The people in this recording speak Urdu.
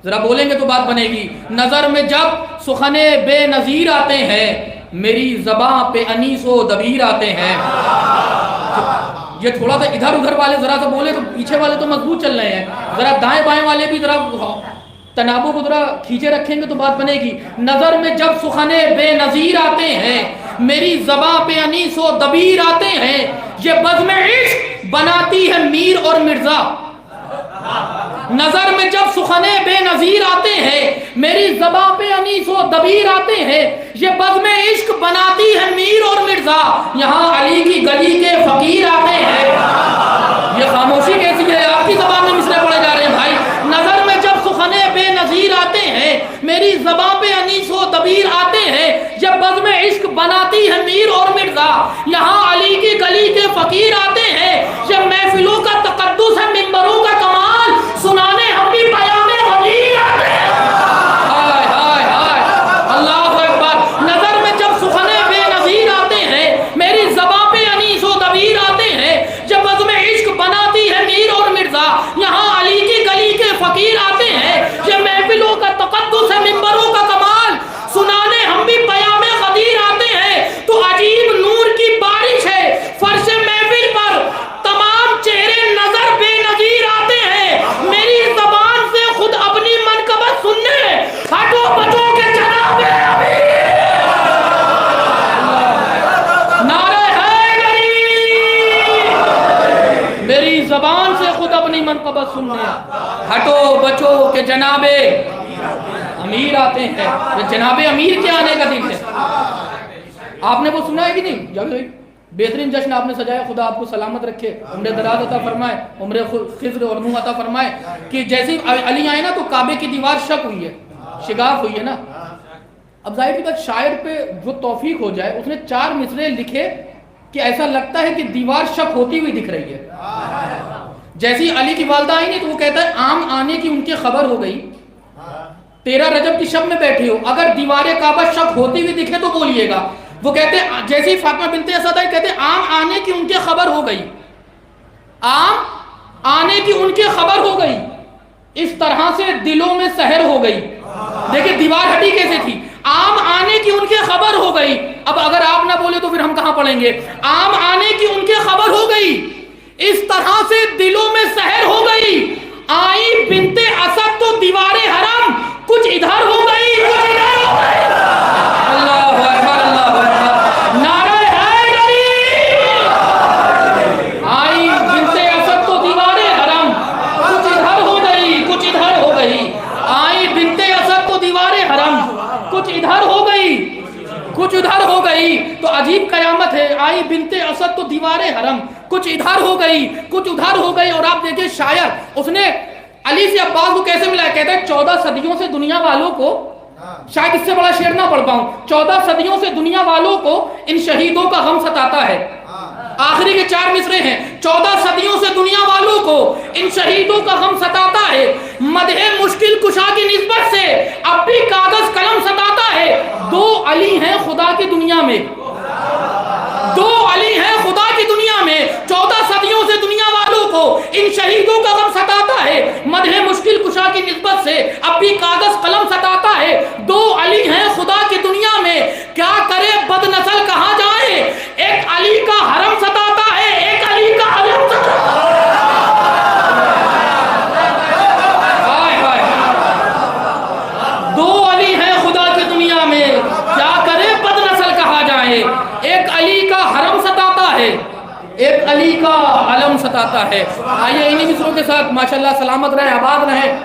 ذرا بولیں گے تو بات بنے گی. نظر میں جب سخن بے نظیر آتے ہیں میری زباں پہ انیس و دبیر آتے ہیں. یہ تھوڑا سا ادھر ادھر والے ذرا سا بولے تو پیچھے والے تو مضبوط چل رہے ہیں, ذرا دائیں بائیں والے بھی ذرا تنابوں کو ذرا کھینچے رکھیں گے تو بات بنے گی. نظر میں جب سخن بے نظیر آتے ہیں میری زباں پہ انیس و دبیر آتے ہیں, یہ بزم عشق بناتی ہے میر اور مرزا. نظر میں جب سخن بے نظیر آتے ہیں میری زباں پہ انیس و دبیر آتے ہیں, یہ بزم عشق بناتی ہے میر اور مرزا. یہاں علی کی گلی کے فقیر آتے ہیں. یہ خاموشی کیسی ہے, آپ کی زبان میں مصرع پڑے جا رہے ہیں بھائی. نظر میں جب سخن بے نظیر آتے ہیں میری زباں پہ انیس و دبیر آتے ہیں, یہ بزم عشق بناتی ہے میر اور مرزا. یہاں علی کی گلی کے فقیر آتے ہیں, یہ محفلوں کا تقدس ہے منبروں کا کمال, سنانے ہم بھی پیام غدیر آتے ہیں. ہائے ہائے ہائے اللہ اکبر. نظر میں جب سخن بے نظیر آتے ہیں میری زباں پہ انیس و دبیر آتے ہیں, یہ بزم عشق بناتی ہے میر اور مرزا. یہاں علی کی گلی کے فقیر آتے ہیں, یہ محفلوں کا تقدس ہے منبروں کا کمال, سنانے ہم بھی پیام غدیر آتے ہیں. تو عجیب نور کی بارش ہے فرش محفل پر, تمام چہرے نظر بے نظیر آتے ہیں. میری زبان سے خود اپنی منقبت سننے ہٹو بچو کے جناب امیر. نعرہ حیدری. میری زبان سے خود اپنی منقبت سننے ہٹو بچو کے جناب امیر آتے ہیں. جناب امیر کے آنے کا دن ہے. آپ نے وہ سنا ہے کہ نہیں؟ جب بہترین جشن آپ نے سجایا, خدا آپ کو سلامت رکھے, عمر دراز عطا فرمائے, عمر خضر اور نوح عطا فرمائے. کہ جیسے علی آئے نا تو کعبے کی دیوار شک ہوئی ہے, شگاف ہوئی ہے نا. اب ظاہر کی بات, شاعر پہ جو توفیق ہو جائے, اس نے 4 مصرے لکھے کہ ایسا لگتا ہے کہ دیوار شک ہوتی ہوئی دکھ رہی ہے. جیسی علی کی والدہ آئی نہیں تو وہ کہتا ہے عام آنے کی ان کی خبر ہو گئی, 13 رجب کی شب میں بیٹھے ہو, اگر دیوار کعبہ شک ہوتی ہوئی دکھے تو بولیے گا. وہ کہتے جیسے فاطمہ بنت اسد آئی, کہتے عام آنے کی ان کی خبر ہو گئی, عام آنے کی ان کی خبر ہو گئی, اس طرح سے دلوں میں سحر ہو گئی. دیکھیں دیوار ہٹی کیسے تھی, عام آنے کی ان کی خبر ہو گئی. اب اگر آپ نہ بولے تو پھر ہم کہاں پڑھیں گے. عام آنے کی ان کی خبر ہو گئی, اس طرح سے دلوں میں سحر ہو گئی. آئی بنت اسد تو دیوار حرم, کچھ ادھر ہو گئی کچھ ادھر ہو گئی. اللہ اکبر اللہ اکبر. نعرہ حیدری. آئی بنت اسد تو دیوار حرم, کچھ ادھر ہو گئی کچھ ادھر ہو گئی. آئی بنت اسد تو دیوار حرم, کچھ ادھر ہو گئی کچھ ادھر ہو گئی. تو عجیب قیامت ہے, آئی بنت اسد تو دیوار حرم, کچھ ادھر ہو گئی کچھ ادھر ہو گئی. اور آپ دیکھیں شاعر, اس نے علی سے عباس کو کیسے ملا, کہتا ہے 14 صدیوں سے دنیا والوں کو, شاید اس سے بڑا شعر نہ پڑھ پاؤں, 14 صدیوں سے دنیا والوں کو ان شہیدوں کا غم ستاتا ہے. آخری کے 4 مصرے ہیں, 14 صدیوں سے دنیا والوں کو ان شہیدوں کا غم ستاتا ہے. مدح مشکل کشا کی نسبت سے اب بھی کاغذ قلم ستاتا ہے. 2 علی ہیں خدا کی دنیا میں, 2 علی ہیں خدا کی دنیا میں. 14 صدیوں سے دنیا والوں کو ان شہیدوں کا غم ستاتا ہے. مدح مشکل کشا کی نسبت سے اب بھی کاغذ قلم ستاتا ہے. 2 علی ہیں خدا کی دنیا میں, کیا کرے بد نسل کہاں جائے. ایک علی کا حرم ستاتا ہے, ایک علی کا علم ستاتا ہے. ہائے ہائے. 2 علی ہیں خدا کی دنیا میں, کیا کرے بد نسل کہاں جائے. ایک علی کا حرم ستاتا ہے, ایک علی کا علم ستاتا ہے. آئیے انہی مصروں کے ساتھ ماشاءاللہ سلامت رہیں, آباد رہیں.